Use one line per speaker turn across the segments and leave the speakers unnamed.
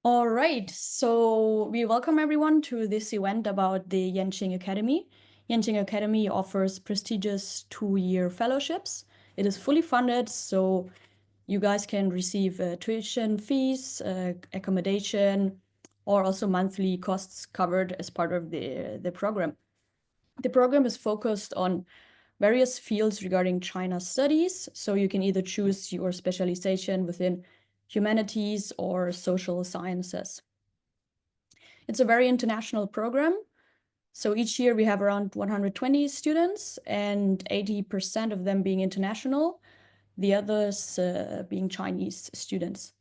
All right, so we welcome everyone to this event about the Yenching Academy. Yenching Academy offers prestigious 2-year fellowships. It is fully funded, so you guys can receive tuition fees, accommodation, or also monthly costs covered as part of the program. The program is focused on various fields regarding China studies, so you can either choose your specialization within humanities or social sciences. It's a very international program. So each year we have around 120 students and 80% of them being international, the others being Chinese students.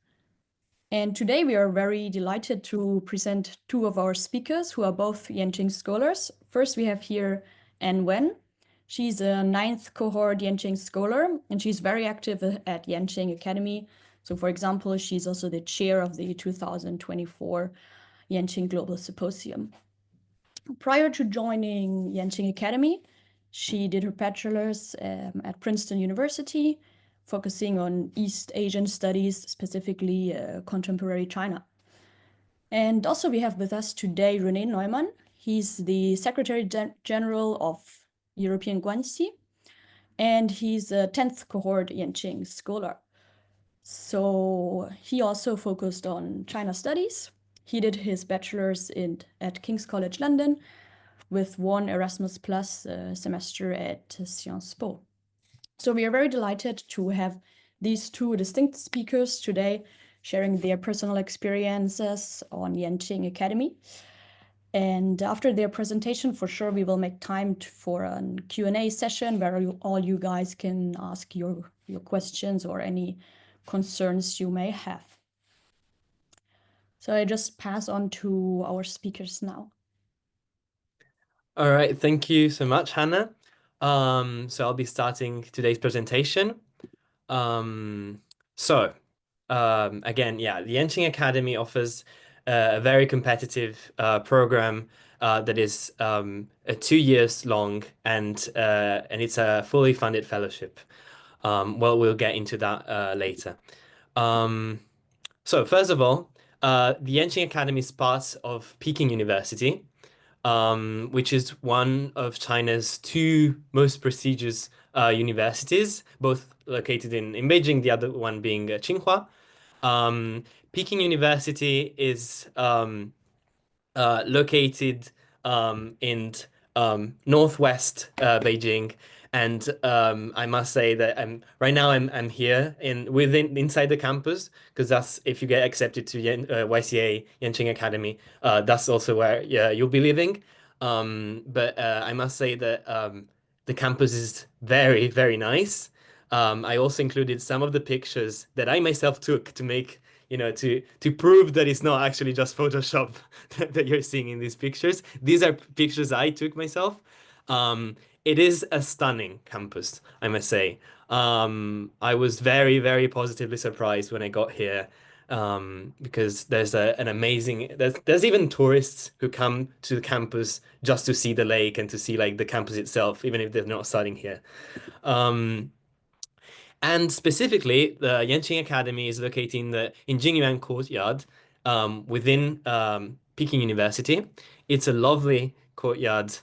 And today we are very delighted to present two of our speakers who are both Yenching scholars. First, we have here Anne Wen. She's a 9th cohort Yenching scholar, and she's very active at Yenching Academy. So for example, she's also the chair of the 2024 Yenching Global Symposium. Prior to joining Yenching Academy, she did her bachelor's at Princeton University, focusing on East Asian studies, specifically contemporary China. And also we have with us today René Neumann. He's the Secretary General of European Guanxi, and he's a 10th cohort Yenching scholar. So he also focused on China studies. He did his bachelor's at King's College London with one Erasmus Plus semester at Sciences Po. So we are very delighted to have these two distinct speakers today sharing their personal experiences on Yenching Academy. And after their presentation, for sure, we will make time for a Q&A session where all you guys can ask your questions or any concerns you may have. So I just pass on to our speakers now.
All right, thank you so much, Hannah. So I'll be starting today's presentation. Again, the Yenching Academy offers a very competitive program that is 2 years long, and it's a fully funded fellowship. We'll get into that later. So first of all, the Yenching Academy is part of Peking University, which is one of China's two most prestigious universities, both located in Beijing, the other one being Tsinghua. Peking University is located in northwest Beijing, and I must say that right now I'm here inside the campus because that's if you get accepted to YCA Yenching Academy, that's also where you'll be living. But I must say that the campus is very nice. I also included some of the pictures that I myself took to make to prove that it's not actually just Photoshop that you're seeing in these pictures. These are pictures I took myself. It is a stunning campus, I must say. I was very positively surprised when I got here, because there's an amazing there's even tourists who come to the campus just to see the lake and to see like the campus itself, even if they're not studying here. And specifically, the Yenching Academy is located in the Jingyuan Courtyard, within Peking University. It's a lovely courtyard,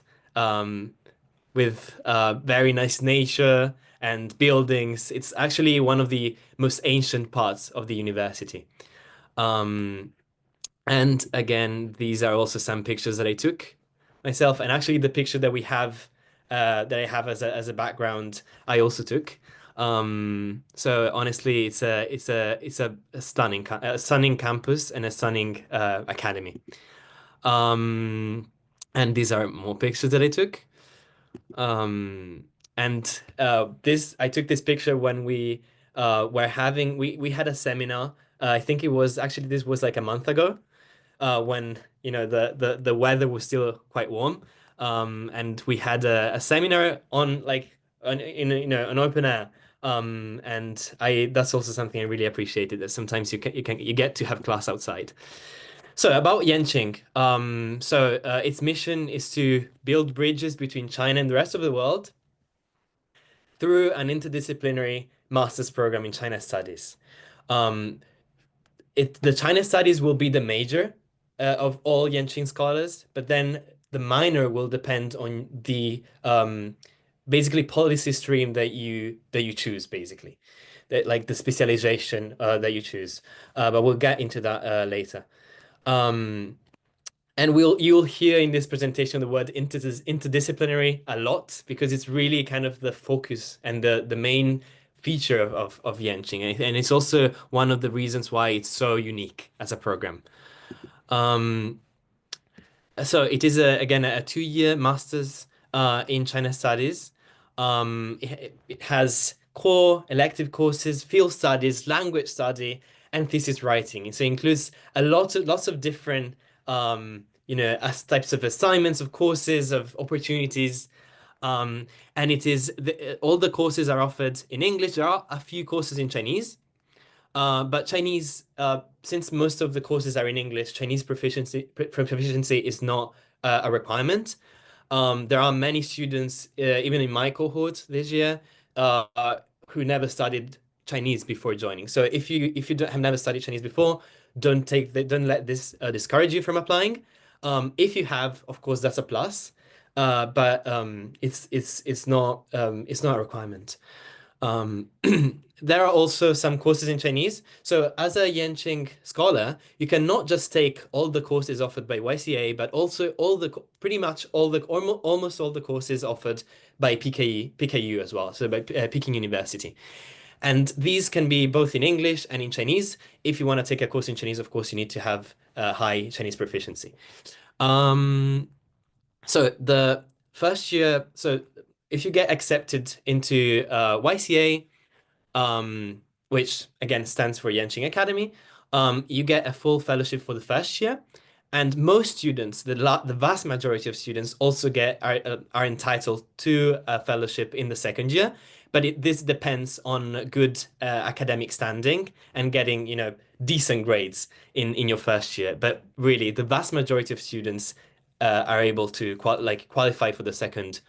with very nice nature and buildings. It's actually one of the most ancient parts of the university. Um, and again, these are also some pictures that I took myself. And actually, the picture that we have, that I have as a background, I also took. So honestly, it's a stunning campus and a stunning academy. And these are more pictures that I took. Um, and this I took this picture when we were having we had a seminar. I think it was actually this was like a month ago, when the weather was still quite warm, and we had a seminar on like an open air, and I that's also something I really appreciated, that sometimes you get to have class outside. So about Yenching, its mission is to build bridges between China and the rest of the world through an interdisciplinary master's program in China studies. Um, the China studies will be the major of all Yenching scholars, but then the minor will depend on the basically policy stream that you choose, basically, that like the specialization that you choose. But we'll get into that later. Um, and you'll hear in this presentation the word interdisciplinary a lot because it's really kind of the focus and the main feature of Yenching. And it's also one of the reasons why it's so unique as a program. Um, so it is again a 2-year master's in China Studies. It has core elective courses, field studies, language study, and thesis writing. So it includes lots of different as types of assignments, of courses, of opportunities. And all the courses are offered in English. There are a few courses in Chinese. But Chinese, since most of the courses are in English, Chinese proficiency is not a requirement. There are many students, even in my cohort this year, who never studied Chinese before joining. So if you have never studied Chinese before, don't let this discourage you from applying. If you have, of course, that's a plus. But it's not a requirement. Um, there are also some courses in Chinese. So as a Yenching scholar, you can not just take all the courses offered by YCA, but also pretty much almost all the courses offered by PKU as well. So by Peking University. And these can be both in English and in Chinese. If you want to take a course in Chinese, of course, you need to have high Chinese proficiency. Um, so the first year, so if you get accepted into YCA, which again stands for Yenching Academy, you get a full fellowship for the first year. And most students, the vast majority of students, also are entitled to a fellowship in the second year. But this depends on good academic standing and getting, decent grades in your first year. But really, the vast majority of students are able to qualify for the second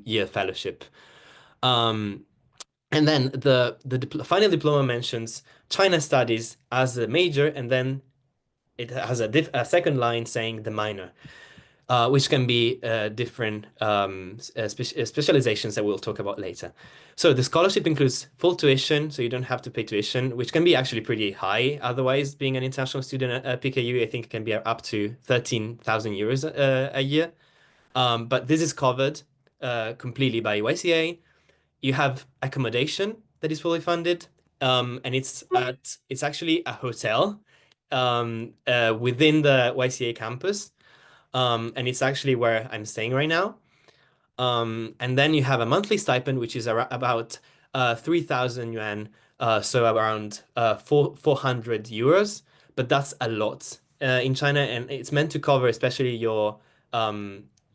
year fellowship. Um, and then the final diploma mentions China studies as the major, and then it has a second line saying the minor, which can be different specializations that we'll talk about later. So the scholarship includes full tuition, so you don't have to pay tuition, which can be actually pretty high. Otherwise, being an international student at PKU, I think it can be up to 13,000 euros a year. But this is covered completely by YCA. You have accommodation that is fully funded, and it's actually a hotel within the YCA campus, and it's actually where I'm staying right now. And then you have a monthly stipend, which is about 3,000 yuan, so around 400 euros. But that's a lot in China, and it's meant to cover especially your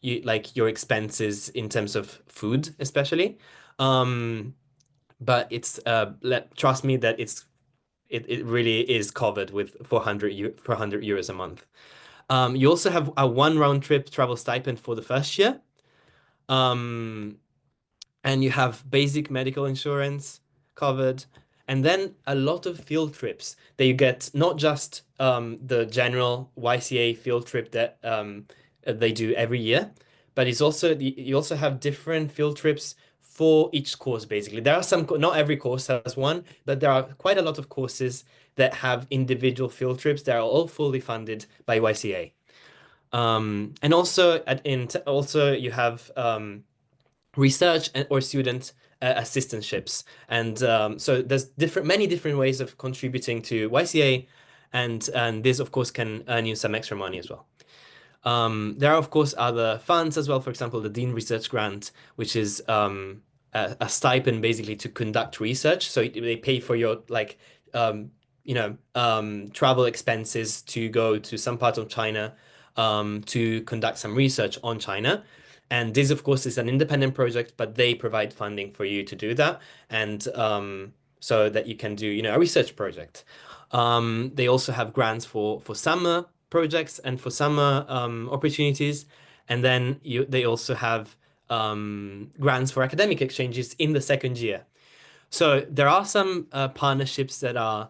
expenses in terms of food, especially. Um, but trust me that it really is covered with 400 euros a month. You also have a one round trip travel stipend for the first year. Um, and you have basic medical insurance covered, and then a lot of field trips that you get, not just the general YCA field trip that they do every year, but you also have different field trips for each course. Basically, there are not every course has one, but there are quite a lot of courses that have individual field trips that are all fully funded by YCA. And also you have research or student assistantships. And so there's many different ways of contributing to YCA, and this of course can earn you some extra money as well. There are of course other funds as well. For example, the Dean Research Grant, which is a stipend basically to conduct research. So they pay for your travel expenses to go to some part of China to conduct some research on China. And this, of course, is an independent project, but they provide funding for you to do that, and so that you can do, a research project. They also have grants for summer projects and for summer opportunities, and then they also have grants for academic exchanges in the second year. So there are some partnerships that are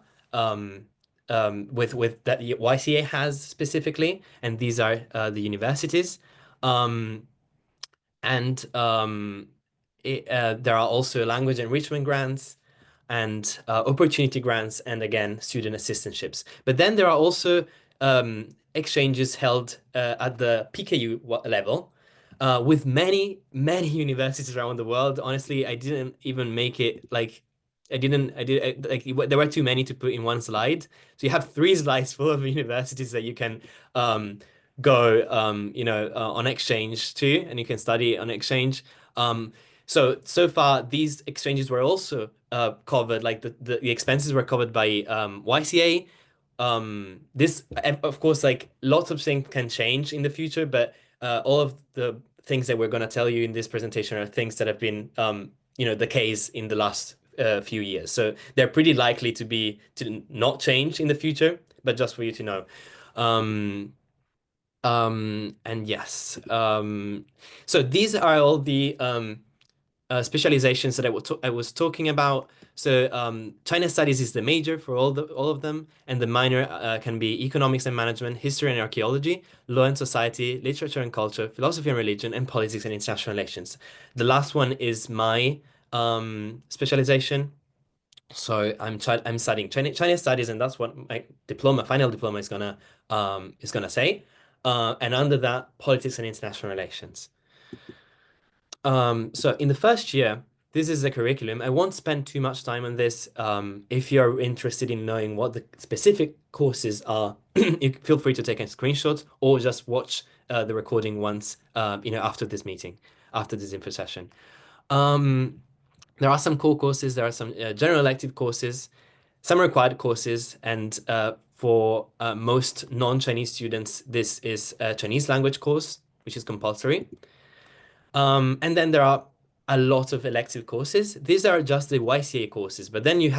with that YCA has specifically, and these are the universities. Um, and there are also language enrichment grants and opportunity grants, and again, student assistantships. But then there are also exchanges held at the PKU level with many, many universities around the world. Honestly, I didn't even make it like there were too many to put in one slide. So you have three slides full of universities that you can um, go on exchange to, and you can study on exchange. So far these exchanges were also covered, like the expenses were covered by YCA. This of course, like lots of things can change in the future, but all of the things that we're going to tell you in this presentation are things that have been the case in the last few years. So they're pretty likely to not change in the future, but just for you to know. And yes, so these are all the specializations that I was talking about. So China studies is the major for all of them, and the minor can be economics and management, history and archaeology, law and society, literature and culture, philosophy and religion, and politics and international relations. The last one is my specialization. So I'm studying China studies, and that's what my final diploma is gonna say. And under that, politics and international relations. So in the first year, this is the curriculum. I won't spend too much time on this. If you're interested in knowing what the specific courses are, you feel free to take a screenshot or just watch the recording once, after this meeting, after this info session. There are some core courses. There are some general elective courses, some required courses, and for most non-Chinese students, this is a Chinese language course, which is compulsory. And then there are a lot of elective courses. These are just the YCA courses, but then you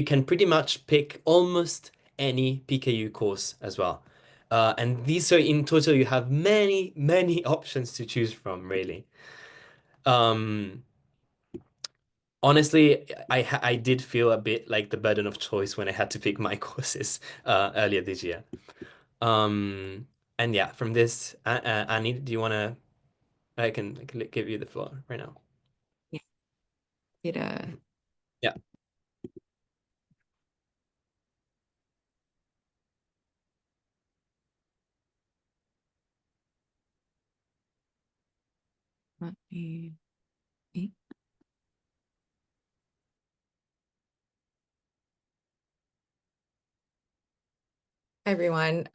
can pretty much pick almost any PKU course as well. And these are in total, you have many, many options to choose from, really. Um, Honestly, I did feel a bit like the burden of choice when I had to pick my courses earlier this year. And yeah, from this, Annie, do you want to? I can give you the floor right now.
Yeah. It
Yeah.
let me Hi everyone,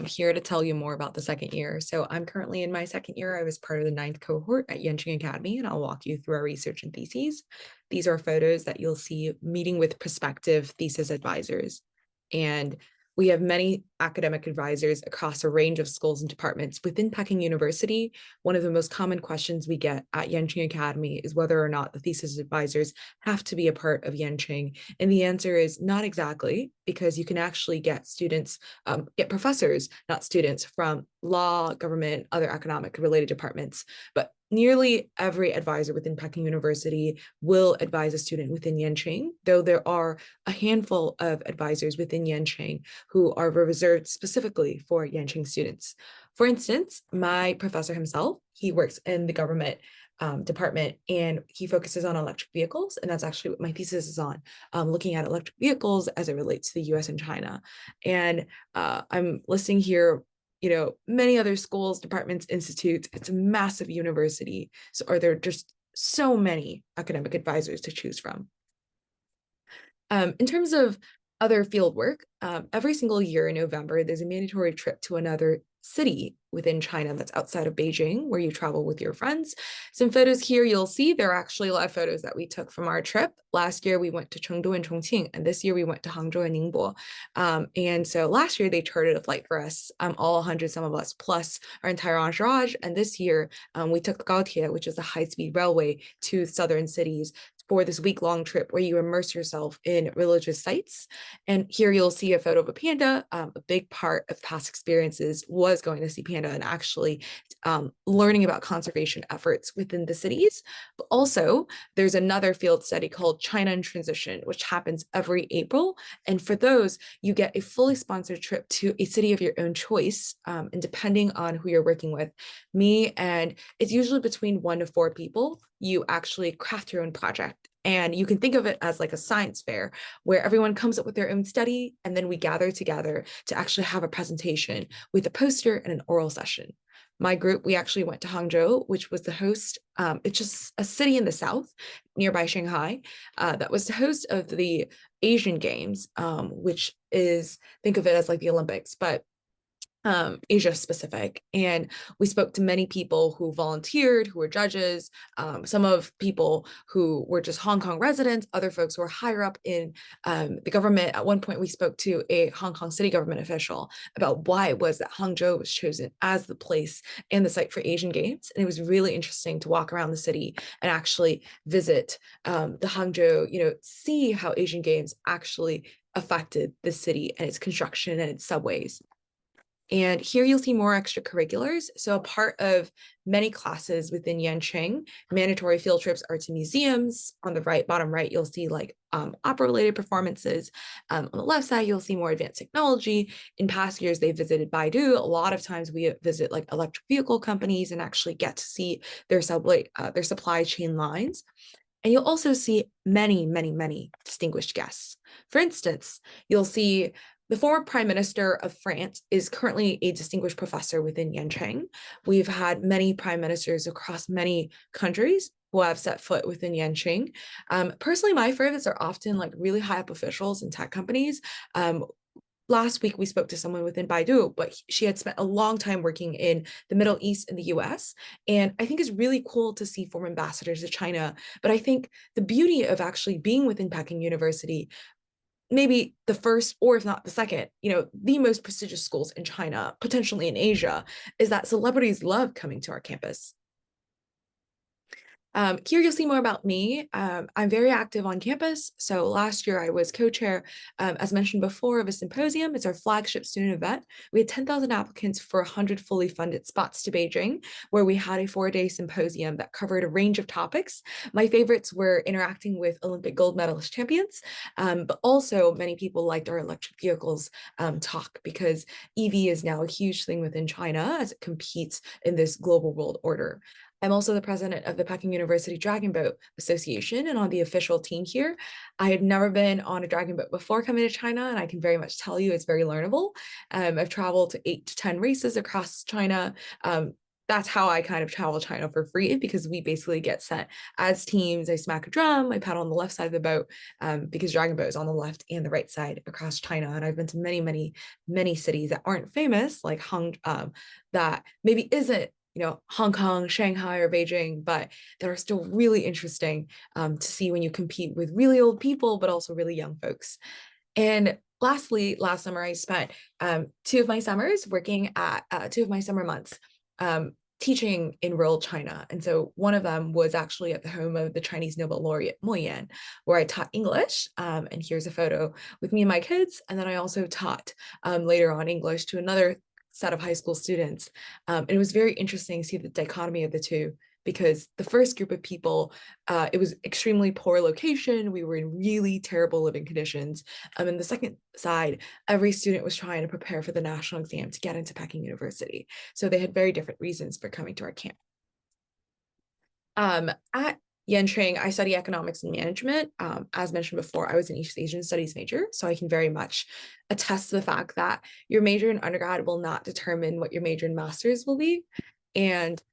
here to tell you more about the second year. So I'm currently in my second year. I was part of the 9th cohort at Yenching Academy, and I'll walk you through our research and theses. These are photos that you'll see meeting with prospective thesis advisors. And we have many academic advisors across a range of schools and departments within Peking University. One of the most common questions we get at Yenching Academy is whether or not the thesis advisors have to be a part of Yenching. And the answer is not exactly, because you can actually get students, get professors, not students, from law, government, other economic related departments. But nearly every advisor within Peking University will advise a student within Yenching, though there are a handful of advisors within Yenching who are reserved specifically for Yenching students. For instance, my professor himself, he works in the government department, and he focuses on electric vehicles, and that's actually what my thesis is on, looking at electric vehicles as it relates to the US and China. And I'm listing here many other schools, departments, institutes. It's a massive university. So are there just so many academic advisors to choose from? In terms of other field work, every single year in November, there's a mandatory trip to another city within China that's outside of Beijing, where you travel with your friends. Some photos here you'll see, there are actually a lot of photos that we took from our trip. Last year we went to Chengdu and Chongqing, and this year we went to Hangzhou and Ningbo. And so last year they chartered a flight for us, all 100 some of us, plus our entire entourage. And this year we took the Gaotie, which is a high-speed railway to southern cities, for this week-long trip where you immerse yourself in religious sites. And here you'll see a photo of a panda. A big part of past experiences was going to see panda and actually learning about conservation efforts within the cities. But also, there's another field study called China in Transition, which happens every April. And for those, you get a fully sponsored trip to a city of your own choice. And depending on who you're working with, me and it's usually between 1 to 4 people, you actually craft your own project. And you can think of it as like a science fair where everyone comes up with their own study, and then we gather together to actually have a presentation with a poster and an oral session. My group, we actually went to Hangzhou, which was the host. It's just a city in the south nearby Shanghai that was the host of the Asian Games, which is, think of it as like the Olympics, but Asia specific. And we spoke to many people who volunteered, who were judges, some of people who were just Hong Kong residents, other folks who were higher up in the government. At one point, we spoke to a Hong Kong city government official about why it was that Hangzhou was chosen as the place and the site for Asian Games. And it was really interesting to walk around the city and actually visit the Hangzhou, see how Asian Games actually affected the city and its construction and its subways. And here you'll see more extracurriculars. So a part of many classes within Yenching, mandatory field trips are to museums. On the bottom right, you'll see like opera-related performances. On the left side, you'll see more advanced technology. In past years, they visited Baidu. A lot of times we visit like electric vehicle companies and actually get to see their supply chain lines. And you'll also see many, many, many distinguished guests. For instance, you'll see the former Prime Minister of France is currently a distinguished professor within Yenching. We've had many prime ministers across many countries who have set foot within Yenching. Personally, my favorites are often like really high up officials in tech companies. Last week, we spoke to someone within Baidu, but she had spent a long time working in the Middle East and the US. And I think it's really cool to see former ambassadors to China. But I think the beauty of actually being within Peking University, maybe the first, or if not the second, the most prestigious schools in China, potentially in Asia, is that celebrities love coming to our campus. Here you'll see more about me. I'm very active on campus. So last year I was co-chair, as mentioned before, of a symposium. It's our flagship student event. We had 10,000 applicants for 100 fully funded spots to Beijing, where we had a 4-day symposium that covered a range of topics. My favorites were interacting with Olympic gold medalist champions, but also many people liked our electric vehicles talk, because EV is now a huge thing within China as it competes in this global world order. I'm also the president of the Peking University Dragon Boat Association and on the official team here. I had never been on a dragon boat before coming to China, and I can very much tell you it's very learnable. I've traveled to 8 to 10 races across China. That's how I kind of travel China for free, because we basically get sent as teams. I smack a drum, I paddle on the left side of the boat, because Dragon Boat is on the left and the right side across China. And I've been to many, many, many cities that aren't famous, like that maybe isn't Hong Kong, Shanghai, or Beijing, but that are still really interesting to see when you compete with really old people, but also really young folks. And lastly, last summer, I spent 2 of my summers working at 2 of my summer months teaching in rural China. And so one of them was actually at the home of the Chinese Nobel laureate Mo Yan, where I taught English. And here's a photo with me and my kids. And then I also taught later on English to another set of high school students. And it was very interesting to see the dichotomy of the two, because the first group of people, it was extremely poor location. We were in really terrible living conditions. And the second side, every student was trying to prepare for the national exam to get into Peking University. So they had very different reasons for coming to our camp. At Yenching, I study economics and management. As mentioned before, I was an East Asian studies major, so I can very much attest to the fact that your major in undergrad will not determine what your major in master's will be. And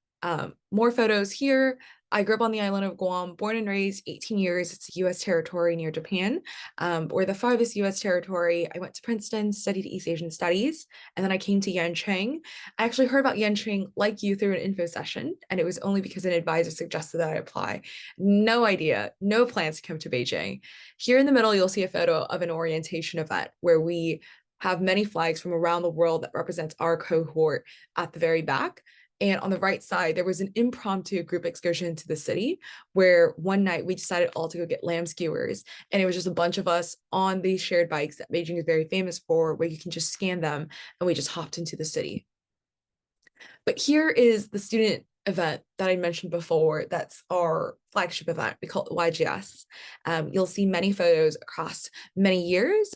more photos here. I grew up on the island of Guam, born and raised 18 years. It's a US territory near Japan. We're the farthest US territory. I went to Princeton, studied East Asian studies, and then I came to Yenching. I actually heard about Yenching like you through an info session, and it was only because an advisor suggested that I apply. No idea, no plans to come to Beijing. Here in the middle, you'll see a photo of an orientation event where we have many flags from around the world that represents our cohort at the very back. And on the right side, there was an impromptu group excursion to the city where one night we decided all to go get lamb skewers. And it was just a bunch of us on these shared bikes that Beijing is very famous for, where you can just scan them. And we just hopped into the city. But here is the student event that I mentioned before. That's our flagship event. We call it YGS. You'll see many photos across many years.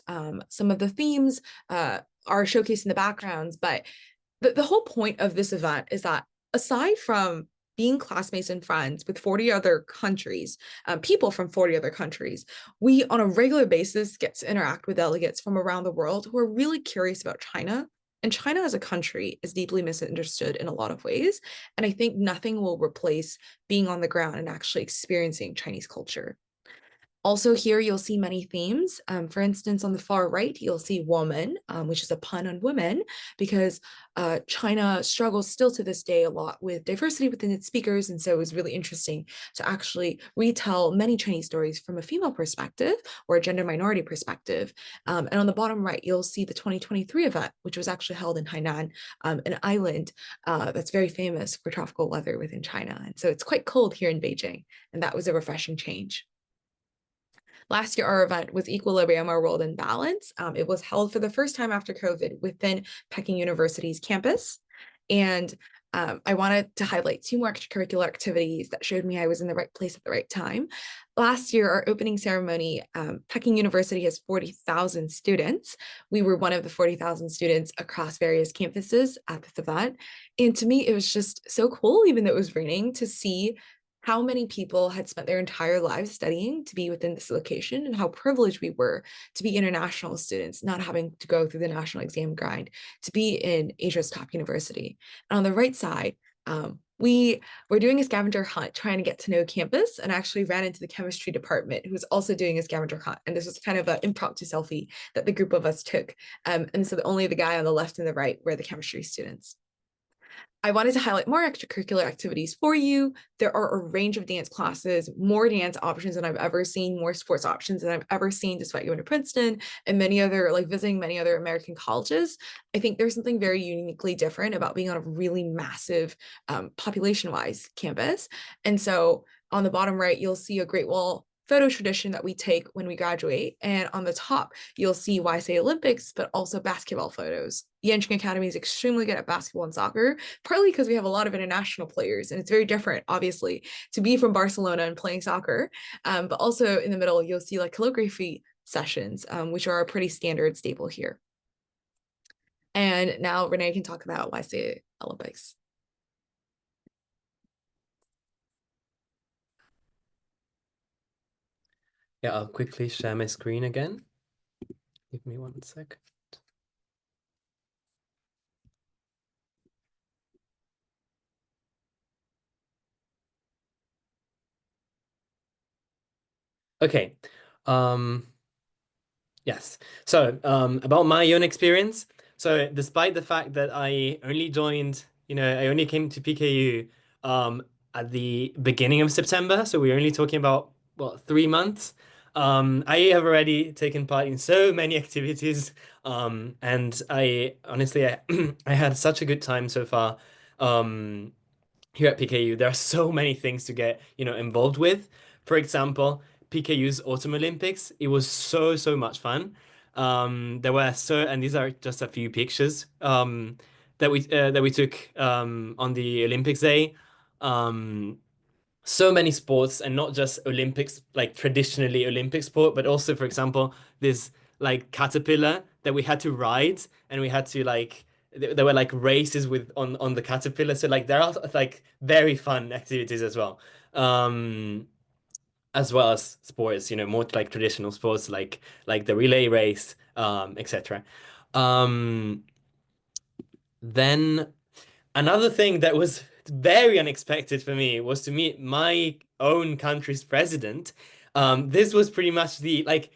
Some of the themes are showcased in the backgrounds, but the whole point of this event is that aside from being classmates and friends with 40 other countries, people from 40 other countries, we on a regular basis get to interact with delegates from around the world who are really curious about China. And China as a country is deeply misunderstood in a lot of ways. And I think nothing will replace being on the ground and actually experiencing Chinese culture. Also here, you'll see many themes. For instance, on the far right, you'll see woman, which is a pun on women, because China struggles still to this day a lot with diversity within its speakers. And so it was really interesting to actually retell many Chinese stories from a female perspective or a gender minority perspective. And on the bottom right, you'll see the 2023 event, which was actually held in Hainan, an island that's very famous for tropical weather within China. And so it's quite cold here in Beijing, and that was a refreshing change. Last year, our event was Equilibrium, Our World in Balance. It was held for the first time after COVID within Peking University's campus. And I wanted to highlight two more extracurricular activities that showed me I was in the right place at the right time. Last year, our opening ceremony, Peking University has 40,000 students. We were one of the 40,000 students across various campuses at this event. And to me, it was just so cool, even though it was raining, to see how many people had spent their entire lives studying to be within this location and how privileged we were to be international students, not having to go through the national exam grind, to be in Asia's top university. And on the right side, we were doing a scavenger hunt trying to get to know campus, and actually ran into the chemistry department who was also doing a scavenger hunt. And this was kind of an impromptu selfie that the group of us took. And so only the guy on the left and the right were the chemistry students. I wanted to highlight more extracurricular activities for you. There are a range of dance classes, more dance options than I've ever seen, more sports options than I've ever seen, despite going to Princeton and many other, like visiting many other American colleges. I think there's something very uniquely different about being on a really massive population-wise campus. And so on the bottom right, you'll see a Great Wall photo tradition that we take when we graduate. And on the top, you'll see YSA Olympics, but also basketball photos. Yenching Academy is extremely good at basketball and soccer, partly because we have a lot of international players, and it's very different, obviously, to be from Barcelona and playing soccer. But also in the middle, you'll see like calligraphy sessions, which are a pretty standard staple here. And now Renee can talk about YSA Olympics.
Yeah, I'll quickly share my screen again. Give me 1 second. Okay. Yes. So about my own experience. So despite the fact that I only joined, I only came to PKU at the beginning of September. So we're only talking about, what, 3 months. I have already taken part in so many activities. And I honestly, I had such a good time so far. Here at PKU, there are so many things to get, involved with. For example, PKU's Autumn Olympics. It was so much fun. There were and these are just a few pictures that we took on the Olympics day. So many sports, and not just Olympics, like traditionally Olympic sport, but also, for example, this like caterpillar that we had to ride, and we had to like there were like races with on the caterpillar. So like there are like very fun activities as well as sports, more like traditional sports like the relay race, etc. Um, then another thing that was very unexpected for me was to meet my own country's president. This was pretty much the like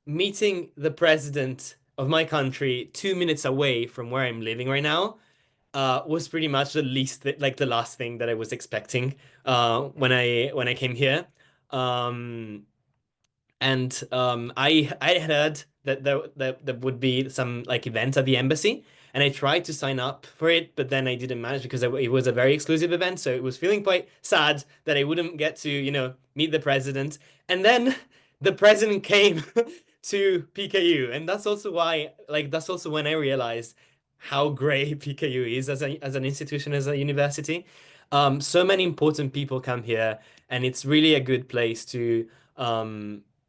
meeting the president of my country 2 minutes away from where I'm living right now. Was pretty much the last thing that I was expecting when I came here. Um, and I heard that there would be some like event at the embassy, and I tried to sign up for it, but then I didn't manage because it was a very exclusive event. So it was feeling quite sad that I wouldn't get to, meet the president. And then the president came to PKU, and that's also why, like, that's also when I realized how great PKU is as an institution, as a university. So many important people come here, and it's really a good place to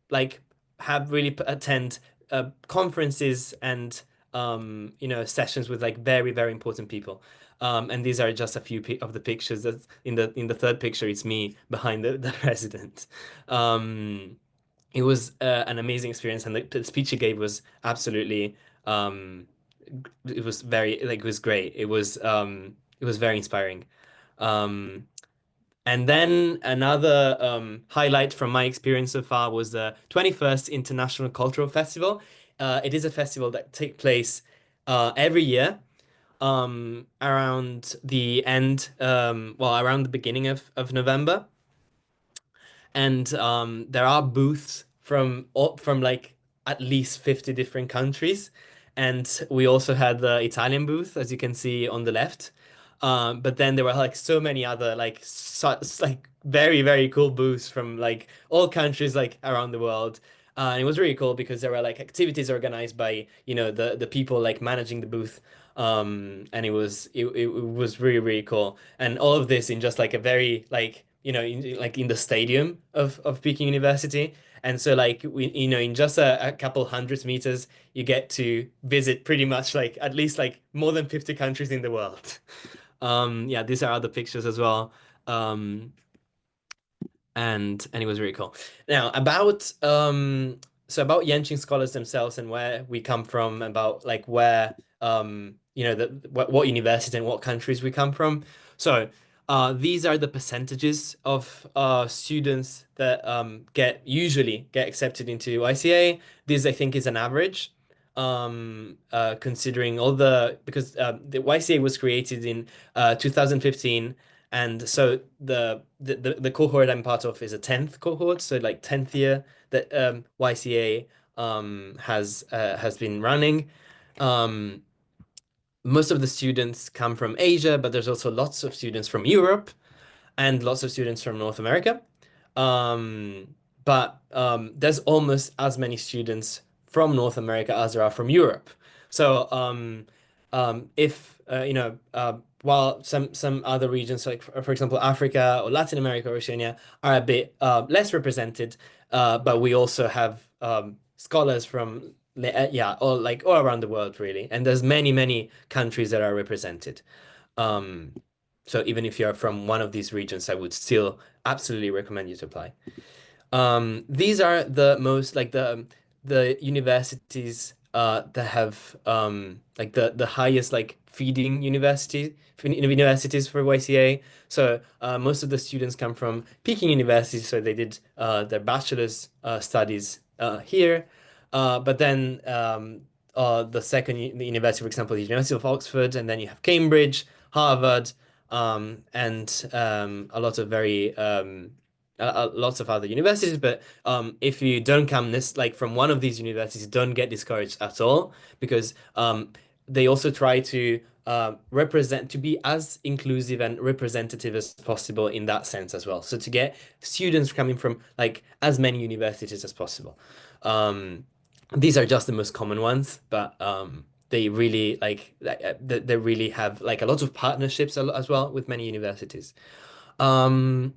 like have really attend conferences and sessions with like very, very important people. And these are just a few of the pictures. That in the third picture, it's me behind the president. It was an amazing experience, and the speech he gave was absolutely it was very like it was great. It was very inspiring. Um, and then another highlight from my experience so far was the 21st International Cultural Festival. It is a festival that takes place every year around the end, around the beginning of November. And there are booths from like at least 50 different countries. And we also had the Italian booth, as you can see on the left. But then there were like so many other like very, very cool booths from like all countries like around the world. And it was really cool because there were like activities organized by, the people like managing the booth. And it was really, really cool. And all of this in just like a very like, like in the stadium of Peking University. And so like in just a couple hundred meters, you get to visit pretty much like at least like more than 50 countries in the world. Yeah, these are other pictures as well. And it was really cool. Now about Yenching scholars themselves and where we come from, about like where what university and what countries we come from. So these are the percentages of students that usually get accepted into YCA. This I think is an average. Considering because the YCA was created in 2015, and so the cohort I'm part of is a 10th cohort, so like 10th year that YCA has been running. Most of the students come from Asia, but there's also lots of students from Europe and lots of students from North America. Um, but there's almost as many students from North America as there are from Europe. So if while some other regions, like for example Africa or Latin America or Oceania, are a bit less represented, but we also have scholars from all around the world really, and there's many countries that are represented. Um, so even if you're from one of these regions, I would still absolutely recommend you to apply. These are the most like the universities that have like the highest like feeding universities for YCA. So most of the students come from Peking University, so they did their bachelor's studies here. But then the the university, for example, the University of Oxford, and then you have Cambridge, Harvard, and a lot of lots of other universities. But if you don't come this like from one of these universities, don't get discouraged at all, because they also try to be as inclusive and representative as possible in that sense as well. So to get students coming from like as many universities as possible. These are just the most common ones, but they really they really have like a lot of partnerships as well with many universities. Um,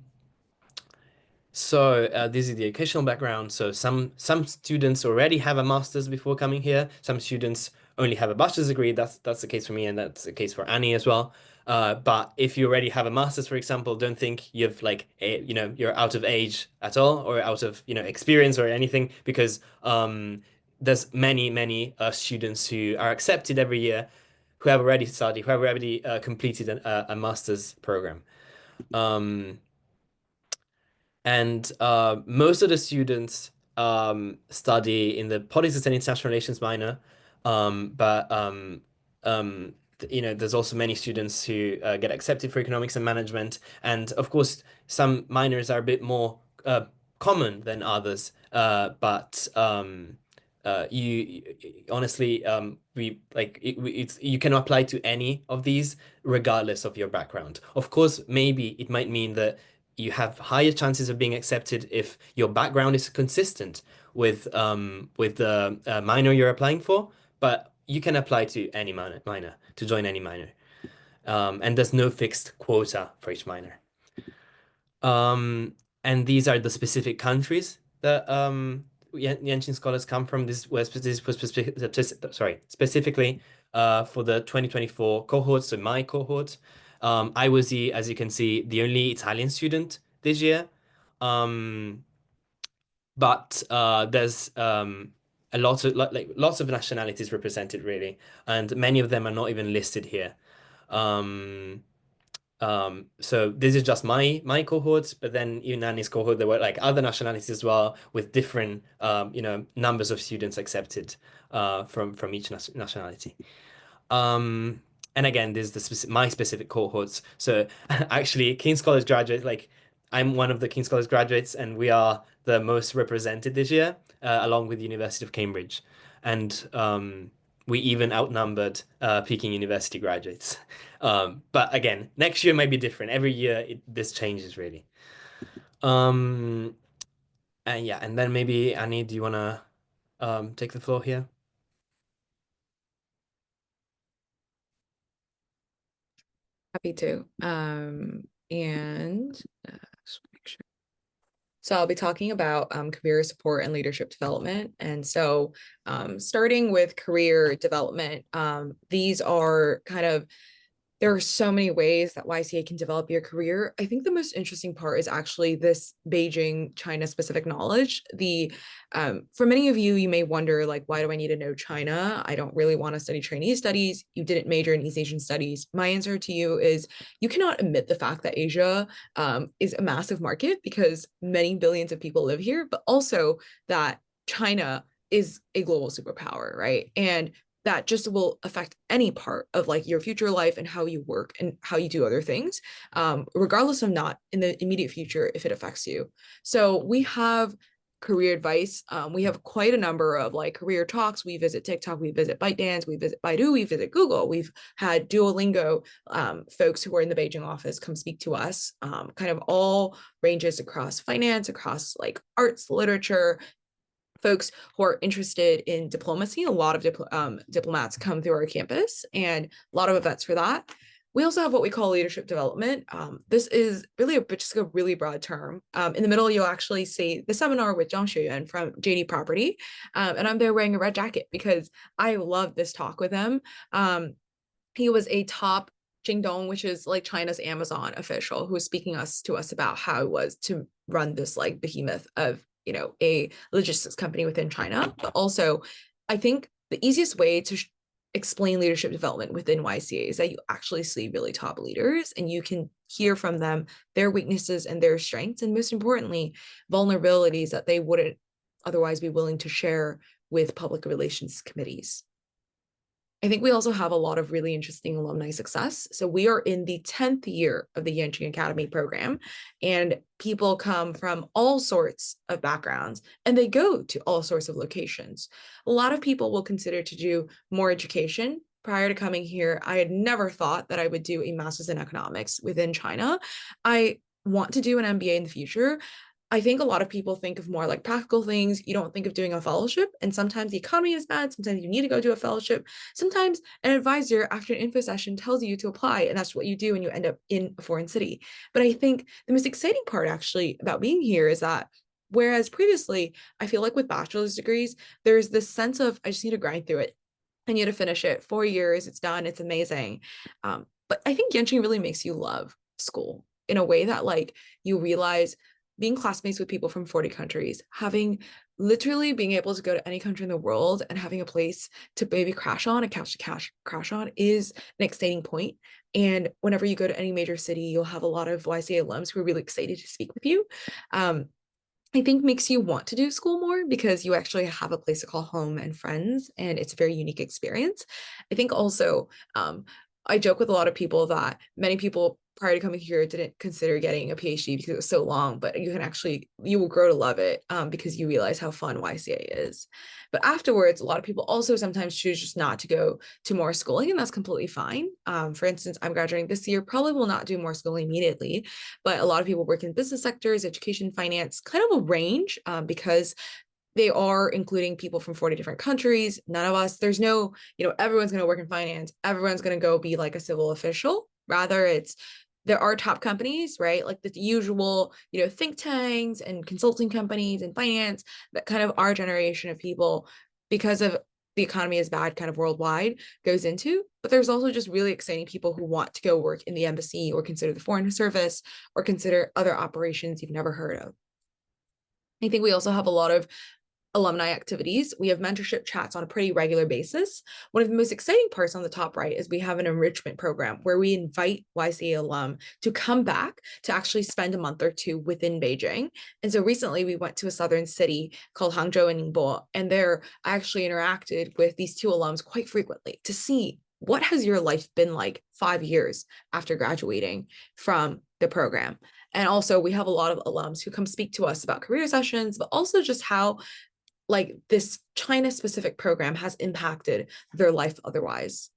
this is the educational background. So some students already have a master's before coming here. Some students only have a bachelor's degree. That's the case for me, and that's the case for Annie as well. But if you already have a master's, for example, don't think you've you're out of age at all, or out of experience or anything, because there's many students who are accepted every year who have already studied, who have already completed a master's program. And most of the students study in the politics and international relations minor, but there's also many students who get accepted for economics and management, and of course some minors are a bit more common than others, but you honestly, you can apply to any of these regardless of your background. Of course, maybe it might mean that you have higher chances of being accepted if your background is consistent with the minor you're applying for, but you can apply to any minor to join any minor. And there's no fixed quota for each minor. And these are the specific countries that Yenching scholars come from. This was specifically for the 2024 cohort, so my cohort. I was as you can see, the only Italian student this year. But there's a lot of lots of nationalities represented really, and many of them are not even listed here. So this is just my cohorts, but then Yunani's cohort, there were like other nationalities as well with different numbers of students accepted from each nationality. And again, this is my specific cohorts. So actually, King's College graduates, like I'm one of the King's College graduates, and we are the most represented this year, along with the University of Cambridge. And we even outnumbered Peking University graduates. But again, next year might be different. Every year this changes really. And yeah, and then maybe Annie, do you wanna take the floor here?
Happy to. And just make sure. So I'll be talking about career support and leadership development. And so starting with career development, these are kind of, there are so many ways that YCA can develop your career. I think the most interesting part is actually this Beijing, China specific knowledge. For many of you, you may wonder, like, why do I need to know China? I don't really want to study Chinese studies. You didn't major in East Asian studies. My answer to you is you cannot omit the fact that Asia is a massive market because many billions of people live here, but also that China is a global superpower, right? And that just will affect any part of like your future life and how you work and how you do other things, regardless of not in the immediate future if it affects you. So we have career advice. We have quite a number of like career talks. We visit TikTok, we visit ByteDance, we visit Baidu, we visit Google. We've had Duolingo folks who are in the Beijing office come speak to us, kind of all ranges across finance, across like arts, literature, folks who are interested in diplomacy. A lot of diplomats come through our campus and a lot of events for that. We also have what we call leadership development. This is really just a really broad term. In the middle, you'll actually see the seminar with Zhang Xueyuan from JD Property. And I'm there wearing a red jacket because I love this talk with him. He was a top Jingdong, which is like China's Amazon official, who was speaking to us about how it was to run this like behemoth of a logistics company within China. But also, I think the easiest way to explain leadership development within YCA is that you actually see really top leaders and you can hear from them their weaknesses and their strengths, and most importantly, vulnerabilities that they wouldn't otherwise be willing to share with public relations committees. I think we also have a lot of really interesting alumni success. So we are in the 10th year of the Yenching Academy program, and people come from all sorts of backgrounds and they go to all sorts of locations. A lot of people will consider to do more education. Prior to coming here, I had never thought that I would do a master's in economics within China. I want to do an MBA in the future. I think a lot of people think of more like practical things. You don't think of doing a fellowship. And sometimes the economy is bad. Sometimes you need to go do a fellowship. Sometimes an advisor after an info session tells you to apply, and that's what you do, and you end up in a foreign city. But I think the most exciting part actually about being here is that whereas previously, I feel like with bachelor's degrees, there's this sense of I just need to grind through it. I need to finish it. 4 years, it's done, it's amazing. But I think Yenching really makes you love school in a way that like you realize being classmates with people from 40 countries, literally being able to go to any country in the world and having a place to maybe crash on, a couch to crash on is an exciting point. And whenever you go to any major city, you'll have a lot of YCA alums who are really excited to speak with you. I think makes you want to do school more because you actually have a place to call home and friends, and it's a very unique experience. I think also, I joke with a lot of people that many people prior to coming here didn't consider getting a PhD because it was so long, but you will grow to love it because you realize how fun YCA is. But afterwards, a lot of people also sometimes choose just not to go to more schooling, and that's completely fine. For instance, I'm graduating this year, probably will not do more schooling immediately, but a lot of people work in business sectors, education, finance, kind of a range because they are including people from 40 different countries. None of us, there's no, everyone's going to work in finance. Everyone's going to go be like a civil official. Rather, there are top companies, right? Like the usual, think tanks and consulting companies and finance that kind of our generation of people, because of the economy is bad kind of worldwide, goes into. But there's also just really exciting people who want to go work in the embassy or consider the foreign service or consider other operations you've never heard of. I think we also have a lot of alumni activities. We have mentorship chats on a pretty regular basis. One of the most exciting parts on the top right is we have an enrichment program where we invite YCA alum to come back to actually spend a month or two within Beijing. And so recently we went to a southern city called Hangzhou and Ningbo, and there I actually interacted with these two alums quite frequently to see what has your life been like 5 years after graduating from the program. And also we have a lot of alums who come speak to us about career sessions, but also just how like this China specific program has impacted their life otherwise.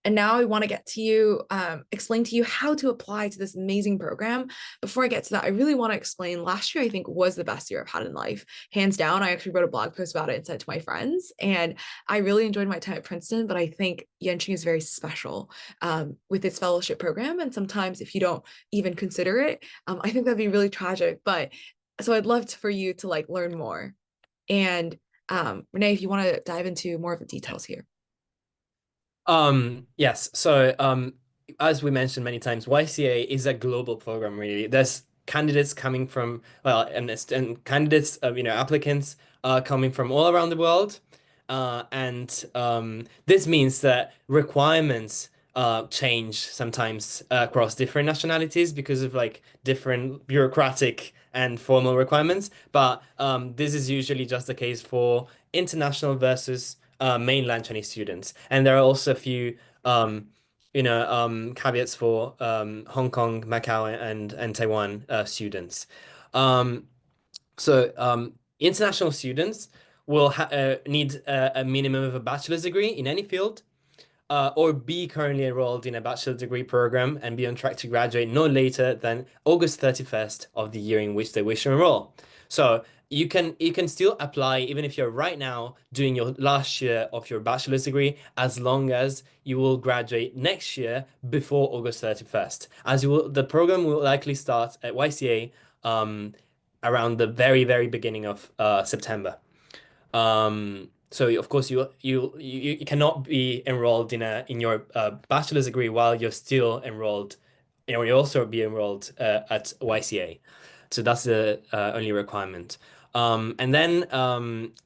And now I want to get to you, explain to you how to apply to this amazing program. Before I get to that, I really want to explain last year, I think was the best year I've had in life. Hands down, I actually wrote a blog post about it and sent it to my friends. And I really enjoyed my time at Princeton, but I think Yenching is very special with its fellowship program. And sometimes if you don't even consider it, I think that'd be really tragic. But so I'd love for you to like learn more. And Renee, if you want to dive into more of the details here.
Yes. So, as we mentioned many times, YCA is a global program, really. There's candidates coming from, well, and candidates, applicants coming from all around the world. And this means that requirements change sometimes across different nationalities because of like different bureaucratic and formal requirements. But this is usually just the case for international versus mainland Chinese students. And there are also a few caveats for Hong Kong, Macau, and Taiwan students. International students will need a minimum of a bachelor's degree in any field, or be currently enrolled in a bachelor's degree program and be on track to graduate no later than August 31st of the year in which they wish to enroll. So you can still apply even if you're right now doing your last year of your bachelor's degree, as long as you will graduate next year before August 31st. The program will likely start at YCA around the very, very beginning of September. So of course you cannot be enrolled in your bachelor's degree while you're still enrolled, you also be enrolled at YCA. So that's the only requirement. And then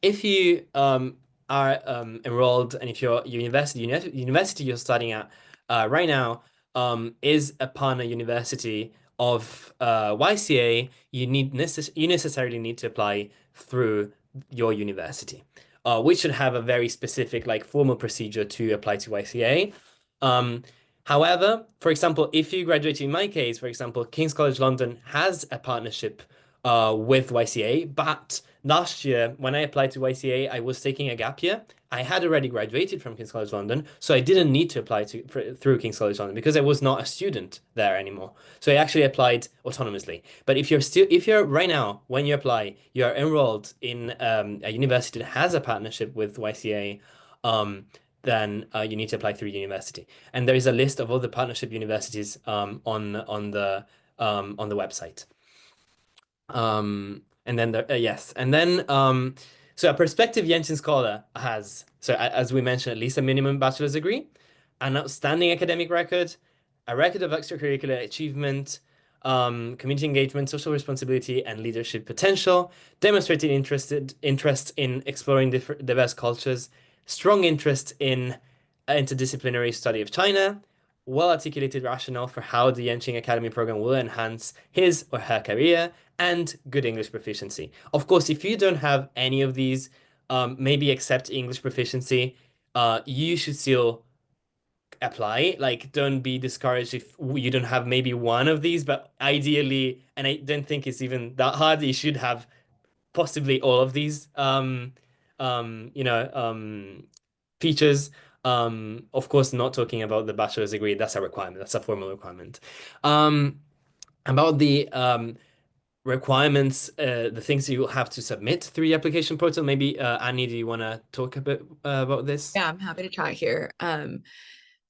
if you are enrolled, and if your university you're studying at right now is a partner university of YCA, you necessarily need to apply through your university, which should have a very specific, like, formal procedure to apply to YCA. However, for example, if you graduate, in my case, for example, King's College London has a partnership with YCA, but last year when I applied to YCA, I was taking a gap year. I had already graduated from King's College London, so I didn't need to apply through King's College London because I was not a student there anymore. So I actually applied autonomously. But if you're right now, when you apply, you're enrolled in a university that has a partnership with YCA, then you need to apply through university. And there is a list of all the partnership universities on the website. And then yes, and then so a prospective Yenching scholar has, so as we mentioned, at least a minimum bachelor's degree, an outstanding academic record, a record of extracurricular achievement, community engagement, social responsibility, and leadership potential, demonstrated interest in exploring diverse cultures, strong interest in interdisciplinary study of China, well-articulated rationale for how the Yenching Academy program will enhance his or her career, and good English proficiency. Of course, if you don't have any of these, maybe except English proficiency, you should still apply. Like, don't be discouraged if you don't have maybe one of these, but ideally, and I don't think it's even that hard, you should have possibly all of these features. Of course, not talking about the bachelor's degree, that's a requirement, that's a formal requirement. About the requirements, the things you have to submit through the application portal, maybe Annie, do you want to talk a bit about this?
Yeah, I'm happy to chat here.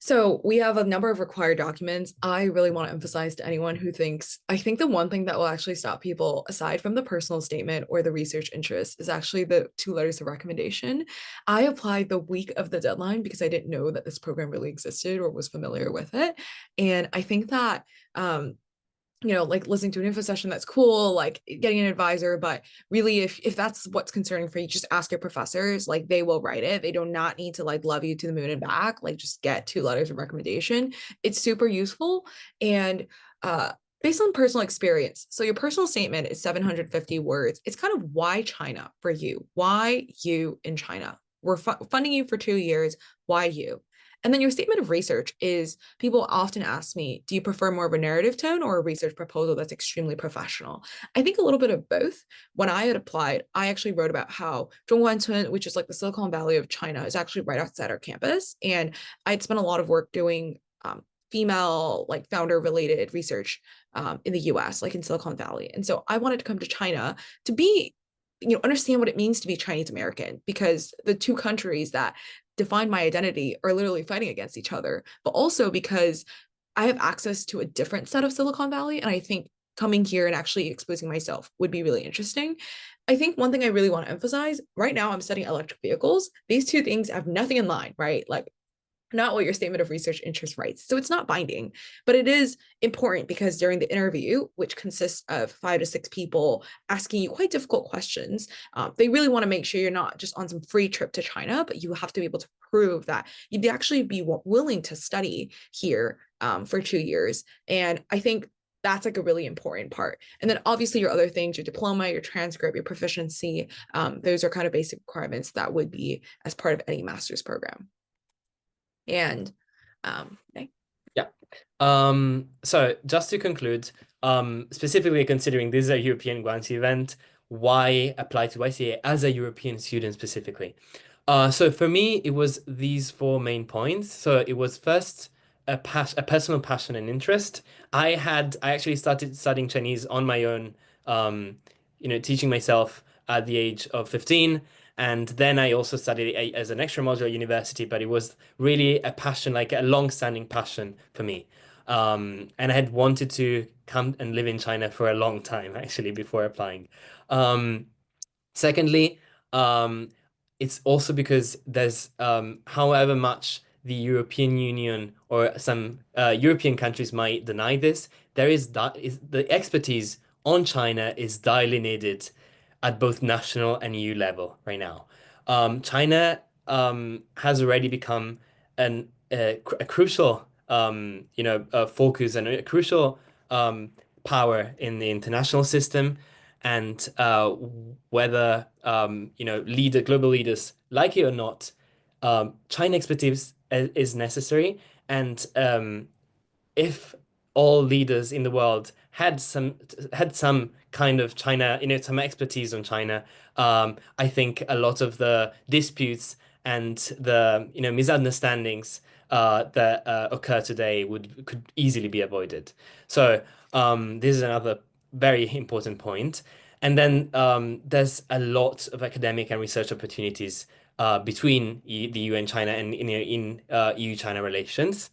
So we have a number of required documents. I really want to emphasize to anyone who thinks, I think the one thing that will actually stop people, aside from the personal statement or the research interest, is actually the 2 letters of recommendation. I applied the week of the deadline because I didn't know that this program really existed or was familiar with it. And I think that like listening to an info session, that's cool, like getting an advisor, but really if that's what's concerning for you, just ask your professors, like they will write it. They do not need to like love you to the moon and back, like just get 2 letters of recommendation. It's super useful. And based on personal experience, so your personal statement is 750 words. It's kind of why China for you, why you in China, we're funding you for 2 years, why you. And then your statement of research is, people often ask me, do you prefer more of a narrative tone or a research proposal that's extremely professional? I think a little bit of both. When I had applied, I actually wrote about how Guanxi, which is like the Silicon Valley of China, is actually right outside our campus. And I'd spent a lot of work doing female like founder related research in the US, like in Silicon Valley. And so I wanted to come to China to be understand what it means to be Chinese American, because the 2 countries that define my identity are literally fighting against each other, but also because I have access to a different set of Silicon Valley. And I think coming here and actually exposing myself would be really interesting. I think one thing I really want to emphasize right now, I'm studying electric vehicles. These 2 things have nothing in line, right? Like not what your statement of research interest writes. So it's not binding, but it is important because during the interview, which consists of 5 to 6 people asking you quite difficult questions, they really want to make sure you're not just on some free trip to China, but you have to be able to prove that you'd actually be willing to study here for 2 years. And I think that's like a really important part. And then obviously your other things, your diploma, your transcript, your proficiency, those are kind of basic requirements that would be as part of any master's program. And okay.
Yeah. So just to conclude, specifically considering this is a European Guanxi event, why apply to YCA as a European student specifically? So for me, it was these 4 main points. So it was first a personal passion and interest. I actually started studying Chinese on my own, teaching myself at the age of 15. And then I also studied as an extra module at university, but it was really a passion, like a long-standing passion for me. And I had wanted to come and live in China for a long time, actually, before applying. Secondly, it's also because there's, however much the European Union or some European countries might deny this, the expertise on China is delineated at both national and EU level right now. China has already become a crucial focus and a crucial power in the international system. And whether global leaders like it or not, China expertise is necessary. And if all leaders in the world had some kind of China, some expertise on China, I think a lot of the disputes and the misunderstandings that occur today could easily be avoided. So this is another very important point. And then there's a lot of academic and research opportunities between the EU and China and in EU-China relations.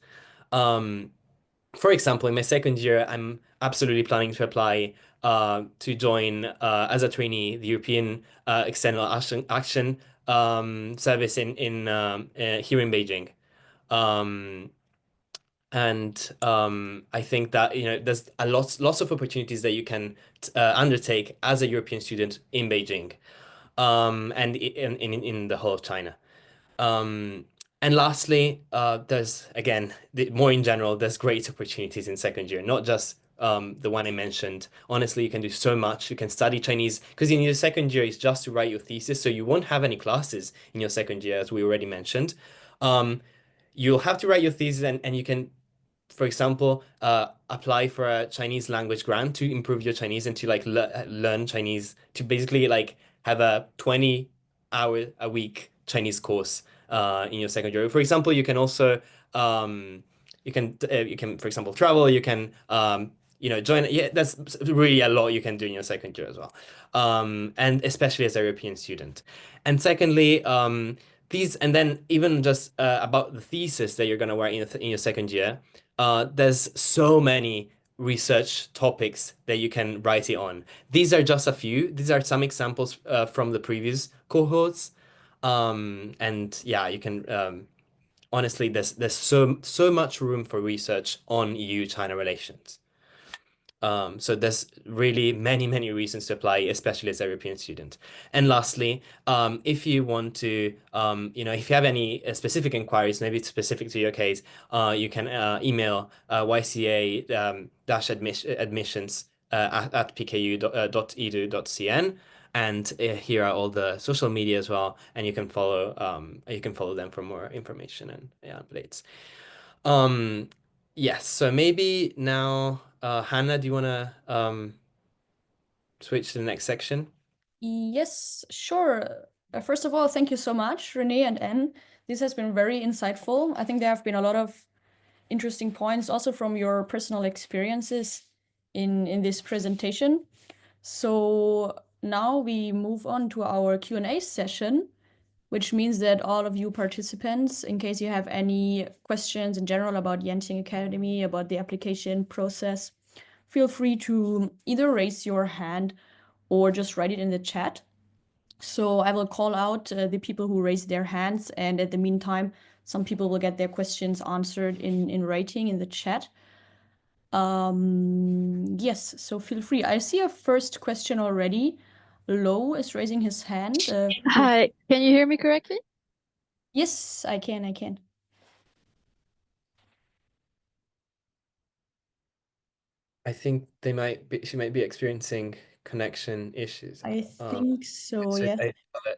For example, in my second year, I'm absolutely planning to apply to join as a trainee the European External Action Service here in Beijing. I think that there's lots of opportunities that you can undertake as a European student in Beijing, and in the whole of China. And lastly, there's again more in general, there's great opportunities in second year, not just the one I mentioned. Honestly, you can do so much. You can study Chinese because in your second year it's just to write your thesis, so you won't have any classes in your second year, as we already mentioned. you'll have to write your thesis, and you can, for example, apply for a Chinese language grant to improve your Chinese and to like learn Chinese, to basically like have a 20-hour a week Chinese course in your second year. For example, you can also you can, for example, travel. You can join. Yeah, that's really a lot you can do in your second year as well, and especially as a European student. And secondly, and then even just about the thesis that you're gonna write in your second year, there's so many research topics that you can write it on. These are just a few. These are some examples from the previous cohorts. And yeah, you can honestly, there's so much room for research on EU-China relations. So there's really many reasons to apply, especially as a European student. And lastly, if you want to, if you have any specific inquiries, maybe it's specific to your case, you can email YCA admissions at pku.edu.cn. And here are all the social media as well, and you can follow them for more information and updates. Yes, so maybe now, Hannah, do you want to switch to the next section?
Yes, sure. First of all, thank you so much, Renee and Anne. This has been very insightful. I think there have been a lot of interesting points also from your personal experiences in this presentation. So now we move on to our Q&A session, which means that all of you participants, in case you have any questions in general about Yenching Academy, about the application process, feel free to either raise your hand or just write it in the chat. So I will call out the people who raise their hands, and at the meantime, some people will get their questions answered in writing in the chat. Yes, so feel free. I see a first question already. Lo is raising his hand.
Hi, can you hear me correctly?
Yes, I can.
I think she might be experiencing connection issues.
I think so,
so
yes.
I-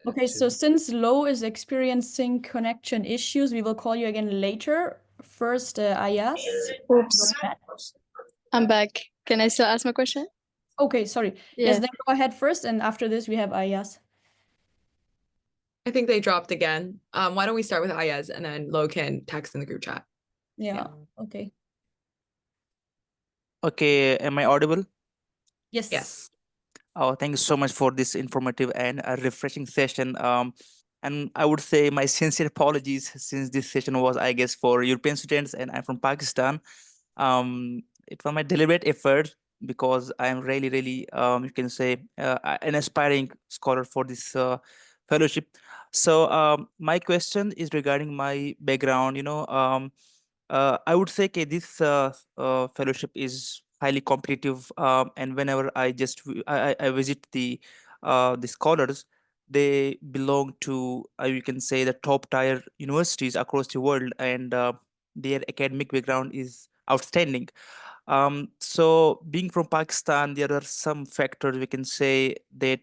Okay, so since Lo is experiencing connection issues, we will call you again later. First, Ayas.
Oops,
Go ahead.
I'm back. Can I still ask my question?
Okay, sorry.
Yeah.
Yes, then go ahead first, and after this we have Ayas.
I think they dropped again. Why don't we start with Ayaz and then Lo can text in the group chat.
Yeah, okay.
Okay, am I audible?
Yes.
Yes.
Oh, thank you so much for this informative and refreshing session. And I would say my sincere apologies, since this session was, I guess, for European students and I'm from Pakistan. It was my deliberate effort, because I am really, you can say, an aspiring scholar for this fellowship. So my question is regarding my background. I would say, okay, this fellowship is highly competitive, and whenever I visit the scholars, they belong to, you can say, the top tier universities across the world, and their academic background is outstanding. So being from Pakistan, there are some factors we can say that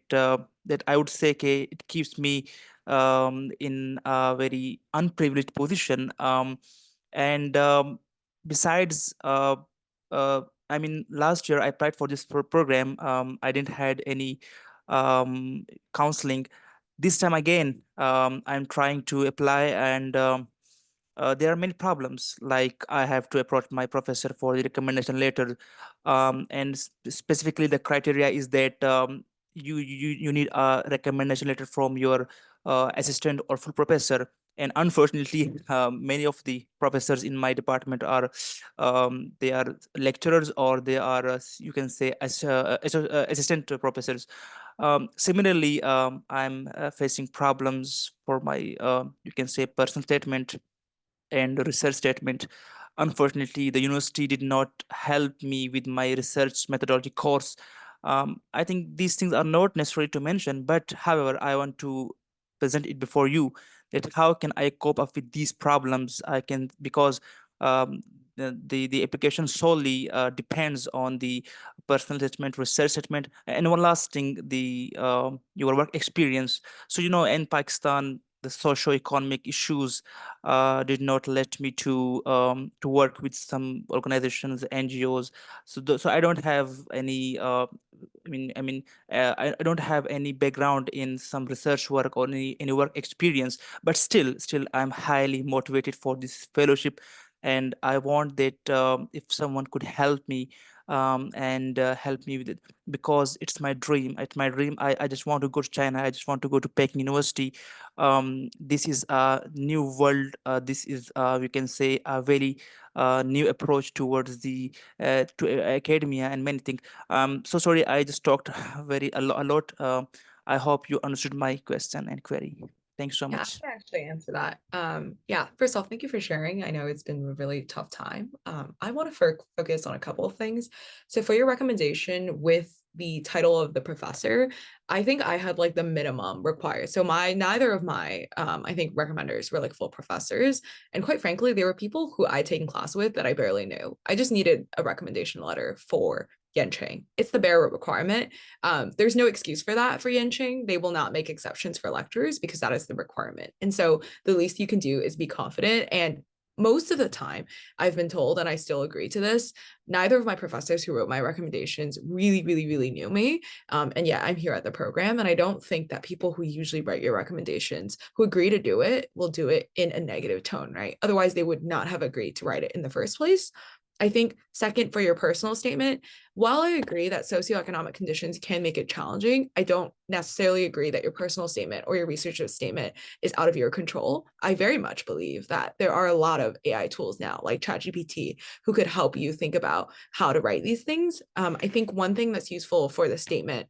I would say, okay, it keeps me in a very unprivileged position. And besides, I mean, last year I applied for this program. I didn't had any counseling. This time again, I'm trying to apply, and there are many problems. Like, I have to approach my professor for the recommendation letter, and specifically the criteria is that you need a recommendation letter from your assistant or full professor. And unfortunately, many of the professors in my department are they are lecturers, or they are you can say assistant professors. Similarly, I'm facing problems for my you can say personal statement and research statement. Unfortunately, the university did not help me with my research methodology course. I think these things are not necessary to mention, but however, I want to present it before you, that how can I cope up with these problems. I can, because the application solely depends on the personal statement, research statement, and one last thing, the your work experience. So in Pakistan, the socio-economic issues did not let me to work with some organizations, NGOs. So I don't have any I don't have any background in some research work or any work experience, but still I'm highly motivated for this fellowship, and I want that if someone could help me and help me with it, because it's my dream. I just want to go to China. I just want to go to Peking University. This is a new world. This is we can say a very new approach towards the academia and many things. So sorry, I just talked a lot. I hope you understood my question and query. Thanks so
Yeah, I
much.
can actually answer that. Yeah, first off, thank you for sharing. I know it's been a really tough time. I want to focus on a couple of things. So for your recommendation with the title of the professor, I think I had like the minimum required. So neither of my I think recommenders were like full professors. And quite frankly, there were people who I'd taken class with that I barely knew. I just needed a recommendation letter for Yenching. It's the bare requirement. There's no excuse for that for Yenching. They will not make exceptions for lecturers because that is the requirement. And so the least you can do is be confident. And most of the time, I've been told, and I still agree to this, neither of my professors who wrote my recommendations really, really, really knew me. And yeah, I'm here at the program. And I don't think that people who usually write your recommendations, who agree to do it, will do it in a negative tone, right? Otherwise, they would not have agreed to write it in the first place. I think second, for your personal statement, while I agree that socioeconomic conditions can make it challenging, I don't necessarily agree that your personal statement or your research statement is out of your control. I very much believe that there are a lot of AI tools now, like ChatGPT, who could help you think about how to write these things. I think one thing that's useful for the statement,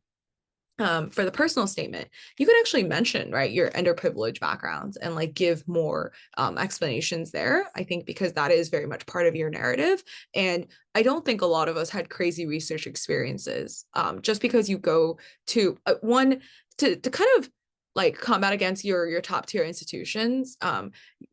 for the personal statement, you could actually mention, right, your underprivileged backgrounds and like give more explanations there. I think because that is very much part of your narrative. And I don't think a lot of us had crazy research experiences. Just because you go to to kind of like combat against your top tier institutions.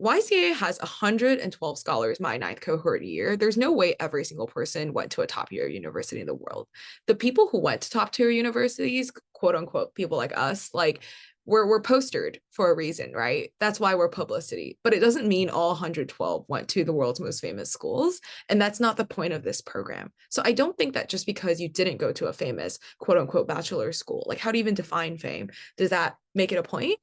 YCA has 112 scholars my ninth cohort year. There's no way every single person went to a top tier university in the world. The people who went to top tier universities, quote unquote, people like us, like we're postered for a reason, right? That's why we're publicity. But it doesn't mean all 112 went to the world's most famous schools. And that's not the point of this program. So I don't think that just because you didn't go to a famous quote unquote bachelor school, like how do you even define fame? Does that make it a point?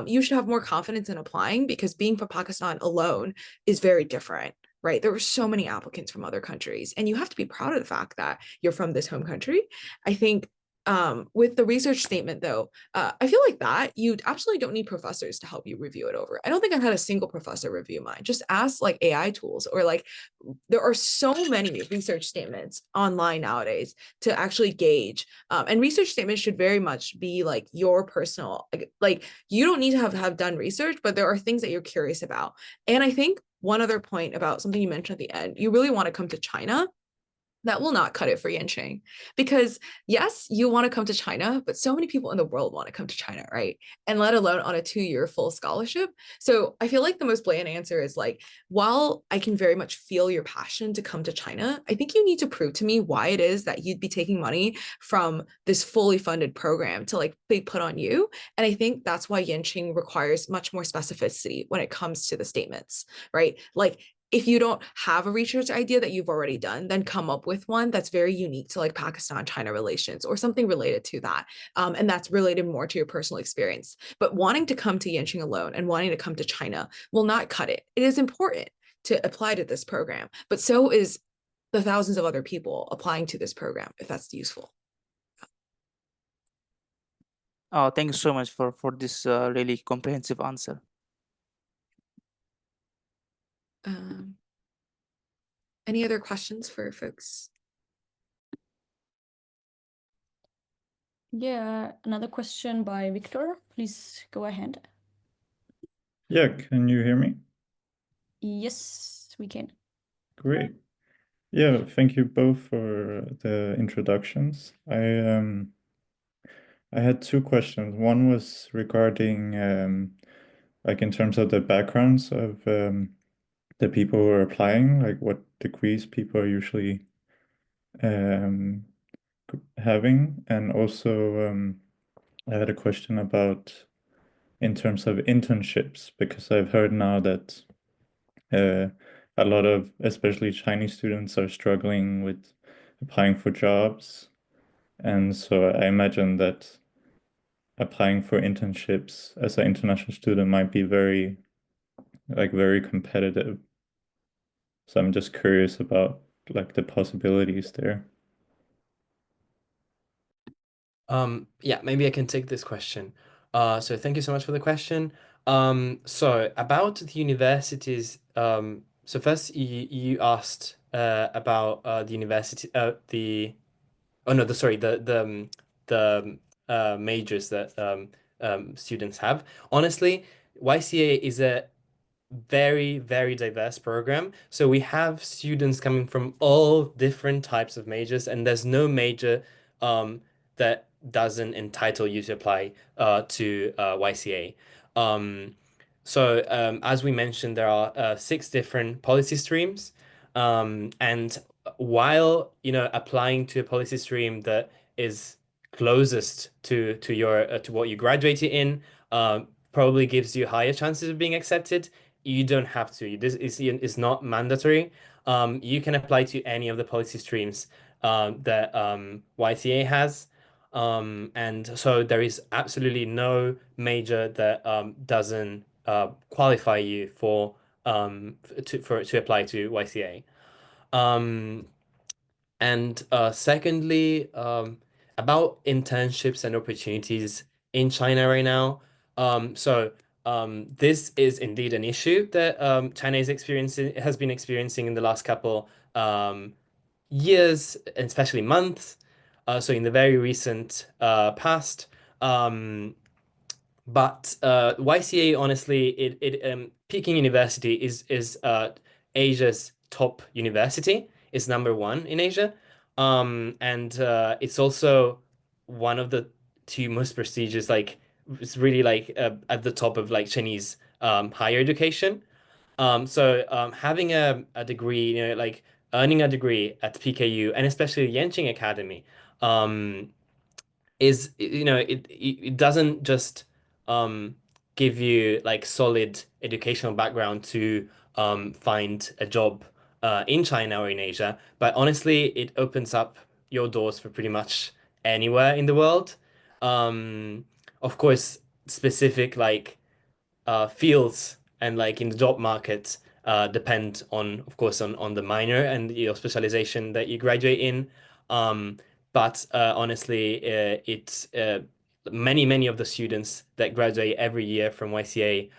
You should have more confidence in applying, because being from Pakistan alone is very different, right? There were so many applicants from other countries, and you have to be proud of the fact that you're from this home country. I think with the research statement, though, I feel like that you absolutely don't need professors to help you review it over. I don't think I've had a single professor review mine. Just ask like AI tools, or like there are so many research statements online nowadays to actually gauge. And research statements should very much be like your personal, like you don't need to have done research, but there are things that you're curious about. And I think one other point about something you mentioned at the end, you really want to come to China. That will not cut it for Yenching, because yes, you want to come to China, but so many people in the world want to come to China, right? And let alone on a 2-year full scholarship. So I feel like the most blatant answer is like, while I can very much feel your passion to come to China, I think you need to prove to me why it is that you'd be taking money from this fully funded program to like be put on you. And I think that's why Yenching requires much more specificity when it comes to the statements, right? Like if you don't have a research idea that you've already done, then come up with one that's very unique to like Pakistan-China relations or something related to that. And that's related more to your personal experience. But wanting to come to Yenching alone and wanting to come to China will not cut it. It is important to apply to this program, but so is the thousands of other people applying to this program, if that's useful.
Oh, thank you so much for this really comprehensive answer.
Any other questions for folks?
Yeah, another question by Victor. Please go ahead.
Yeah, can you hear me?
Yes, we can.
Great. Yeah, thank you both for the introductions. I had two questions. One was regarding like in terms of the backgrounds of the people who are applying, like what degrees people are usually having, and also I had a question about in terms of internships, because I've heard now that a lot of especially Chinese students are struggling with applying for jobs. And so I imagine that applying for internships as an international student might be very competitive. So I'm just curious about like the possibilities there.
Yeah, maybe I can take this question. So thank you so much for the question. So about the universities, so first you asked about the university the oh no, the majors that students have. Honestly, YCA is a very, very diverse program. So we have students coming from all different types of majors, and there's no major that doesn't entitle you to apply to YCA. As we mentioned, there are 6 different policy streams. And while, applying to a policy stream that is closest to your to what you graduated in, probably gives you higher chances of being accepted. You don't have to. This is not mandatory. You can apply to any of the policy streams that YCA has. And so there is absolutely no major that doesn't qualify you for to apply to YCA. Um, and secondly, about internships and opportunities in China right now. This is indeed an issue that China has been experiencing in the last couple years, and especially months. So in the very recent past. But YCA, honestly, Peking University is Asia's top university. It's #1 in Asia, and it's also one of the 2 most prestigious. Like, it's really like at the top of like Chinese higher education. Having a degree, like earning a degree at PKU, and especially Yenching Academy, um, it doesn't just um give you like solid educational background to find a job in China or in Asia, but honestly it opens up your doors for pretty much anywhere in the world. Of course, specific like fields and like in the job market depend on, of course, on the minor and your specialization that you graduate in. But honestly, it's many of the students that graduate every year from YCA.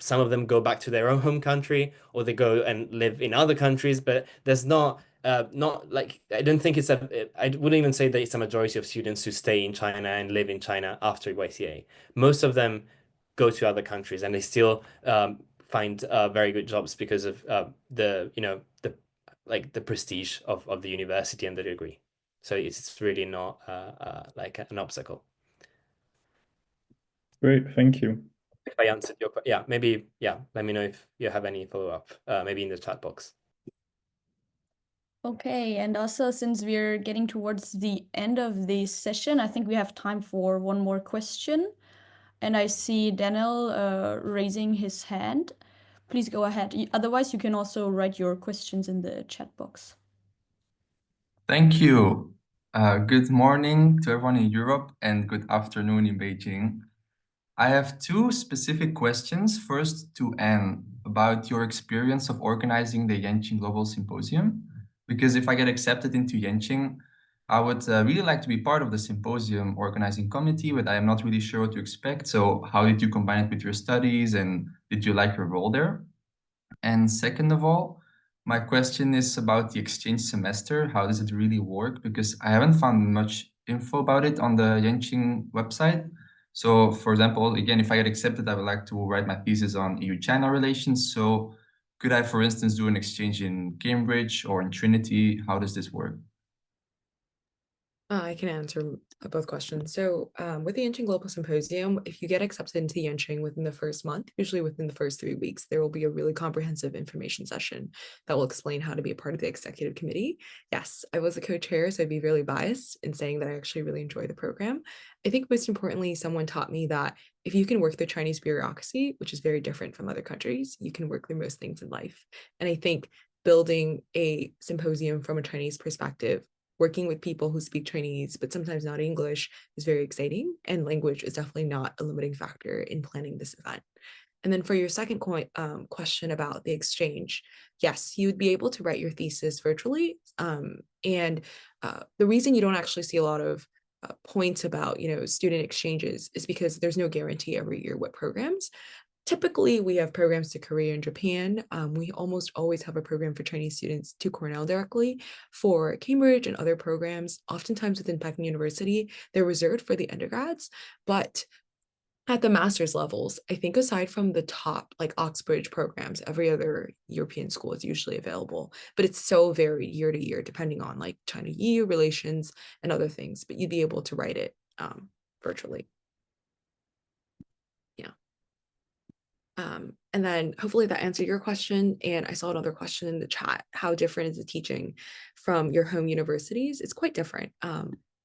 Some of them go back to their own home country, or they go and live in other countries. But there's not like, I don't think I wouldn't even say that it's a majority of students who stay in China and live in China after YCA. Most of them go to other countries, and they still find very good jobs because of the prestige of the university and the degree. So it's really not like an obstacle.
Great, thank you.
If I answered your question, maybe, let me know if you have any follow-up, maybe in the chat box.
Okay, and also since we're getting towards the end of the session, I think we have time for one more question. And I see Daniel raising his hand. Please go ahead. Otherwise, you can also write your questions in the chat box.
Thank you. Good morning to everyone in Europe and good afternoon in Beijing. I have 2 specific questions. First, to Anne, about your experience of organizing the Yenching Global Symposium. Because if I get accepted into Yenching, I would really like to be part of the symposium organizing committee, but I am not really sure what to expect. So how did you combine it with your studies, and did you like your role there? And second of all, my question is about the exchange semester. How does it really work? Because I haven't found much info about it on the Yenching website. So, for example, again, if I get accepted, I would like to write my thesis on EU-China relations. So could I, for instance, do an exchange in Cambridge or in Trinity? How does this work?
I can answer both questions. So, with the Yenching Global Symposium, if you get accepted into the Yenching within the first month, usually within the first 3 weeks, there will be a really comprehensive information session that will explain how to be a part of the executive committee. Yes, I was a co-chair, so I'd be really biased in saying that I actually really enjoy the program. I think most importantly, someone taught me that if you can work through Chinese bureaucracy, which is very different from other countries, you can work through most things in life. And I think building a symposium from a Chinese perspective, working with people who speak Chinese, but sometimes not English, is very exciting. And language is definitely not a limiting factor in planning this event. And then for your second question about the exchange, yes, you would be able to write your thesis virtually. And the reason you don't actually see a lot of points about, student exchanges is because there's no guarantee every year what programs. Typically, we have programs to Korea and Japan. We almost always have a program for Chinese students to Cornell directly. For Cambridge and other programs, oftentimes within Peking University, they're reserved for the undergrads. But at the master's levels, I think aside from the top, like Oxbridge programs, every other European school is usually available. But it's so varied year to year, depending on like China-EU relations and other things. But you'd be able to write it virtually. Yeah. And then hopefully that answered your question. And I saw another question in the chat. How different is the teaching from your home universities? It's quite different.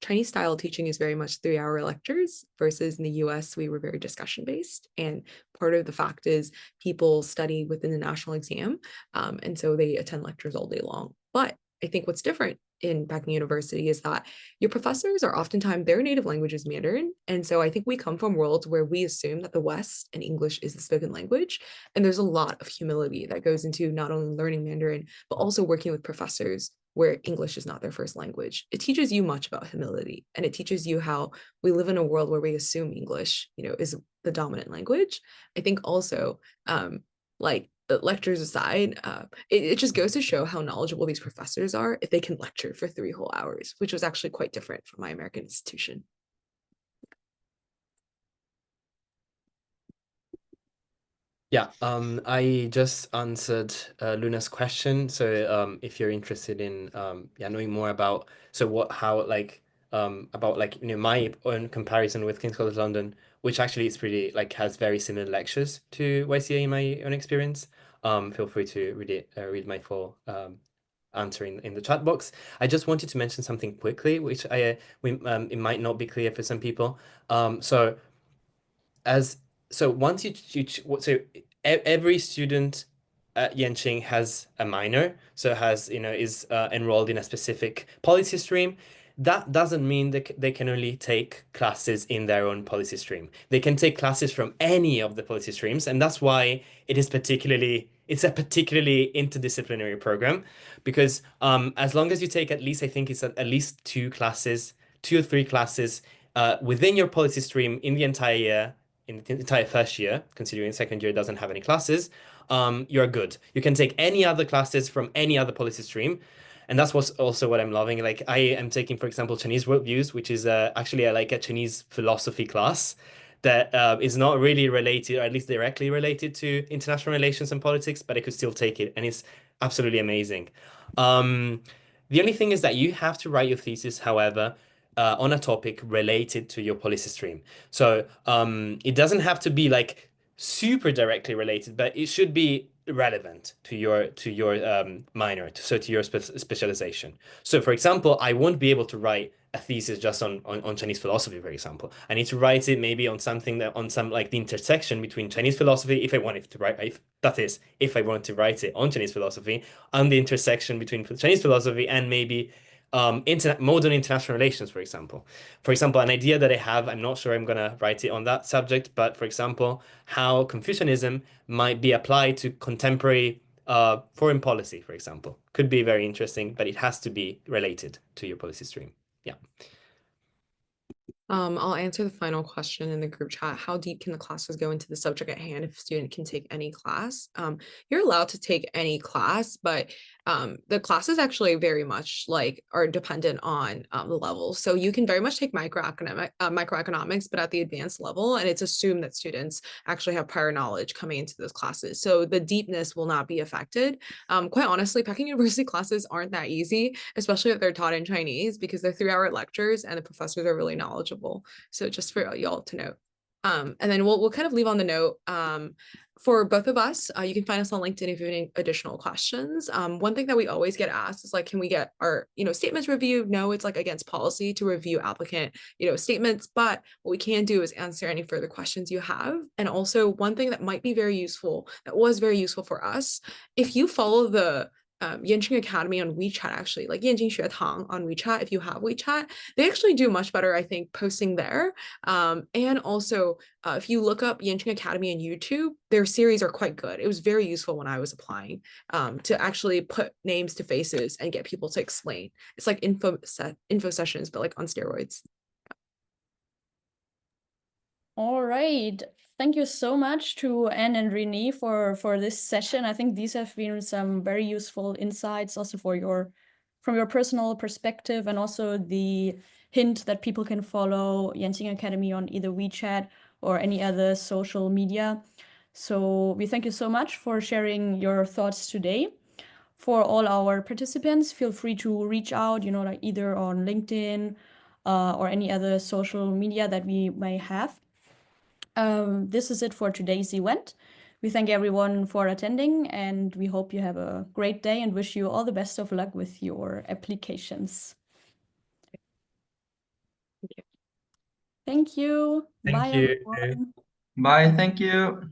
Chinese style teaching is very much 3-hour lectures versus in the US, we were very discussion based. And part of the fact is people study within the national exam. And so they attend lectures all day long. But I think what's different in Peking University is that your professors are oftentimes their native language is Mandarin. And so I think we come from worlds where we assume that the West and English is the spoken language. And there's a lot of humility that goes into not only learning Mandarin, but also working with professors where English is not their first language. It teaches you much about humility, and it teaches you how we live in a world where we assume English, is the dominant language. I think also, like the lectures aside, it just goes to show how knowledgeable these professors are if they can lecture for 3 whole hours, which was actually quite different from my American institution.
Yeah, I just answered Luna's question. So if you're interested in knowing more about my own comparison with King's College London, which actually is pretty has very similar lectures to YCA in my own experience. Feel free to read my full answer in the chat box. I just wanted to mention something quickly, which it might not be clear for some people. As so once every student at Yenching has a minor, so is enrolled in a specific policy stream. That doesn't mean that they can only take classes in their own policy stream. They can take classes from any of the policy streams, and that's why it's a particularly interdisciplinary program, because as long as you take at least, I think it's at least 2 or 3 classes within your policy stream in the entire year, in the entire first year, considering second year doesn't have any classes, you're good. You can take any other classes from any other policy stream. And that's what's also what I'm loving. Like I am taking, for example, Chinese worldviews, which is actually like a Chinese philosophy class that is not really related, or at least directly related to international relations and politics, but I could still take it. And it's absolutely amazing. The only thing is that you have to write your thesis, however, on a topic related to your policy stream. So it doesn't have to be like super directly related, but it should be relevant to your minor, so to your specialization. So for example, I won't be able to write a thesis just on Chinese philosophy, for example. I need to write it maybe on something that on some like the intersection between Chinese philosophy, if I wanted to write, if I want to write it on Chinese philosophy, on the intersection between Chinese philosophy and maybe modern international relations, for example. For example, an idea that I have, I'm not sure I'm gonna write it on that subject, but for example, how Confucianism might be applied to contemporary foreign policy, for example. Could be very interesting, but it has to be related to your policy stream. Yeah.
I'll answer the final question in the group chat. How deep can the classes go into the subject at hand if a student can take any class? You're allowed to take any class, but the classes actually very much like are dependent on the level. So you can very much take microeconomics, but at the advanced level, and it's assumed that students actually have prior knowledge coming into those classes. So the deepness will not be affected. Quite honestly, Peking University classes aren't that easy, especially if they're taught in Chinese, because they're 3-hour lectures and the professors are really knowledgeable. So just for y'all to note. And then we'll kind of leave on the note for both of us. You can find us on LinkedIn if you have any additional questions. One thing that we always get asked is like, can we get our statements reviewed? No, it's like against policy to review applicant statements, but what we can do is answer any further questions you have. And also one thing that might be very useful, that was very useful for us, if you follow the Yenching Academy on WeChat, actually, like Yenching Xuetang on WeChat, if you have WeChat, they actually do much better, I think, posting there. And also, if you look up Yenching Academy on YouTube, their series are quite good. It was very useful when I was applying to actually put names to faces and get people to explain. It's like info sessions, but like on steroids.
All right. Thank you so much to Anne and Renee for this session. I think these have been some very useful insights also from your personal perspective, and also the hint that people can follow Yenching Academy on either WeChat or any other social media. So we thank you so much for sharing your thoughts today. For all our participants, feel free to reach out, like either on LinkedIn or any other social media that we may have. This is it for today's event. We thank everyone for attending, and we hope you have a great day and wish you all the best of luck with your applications. Thank you.
Thank
Bye,
you.
everyone.
Bye. Thank you.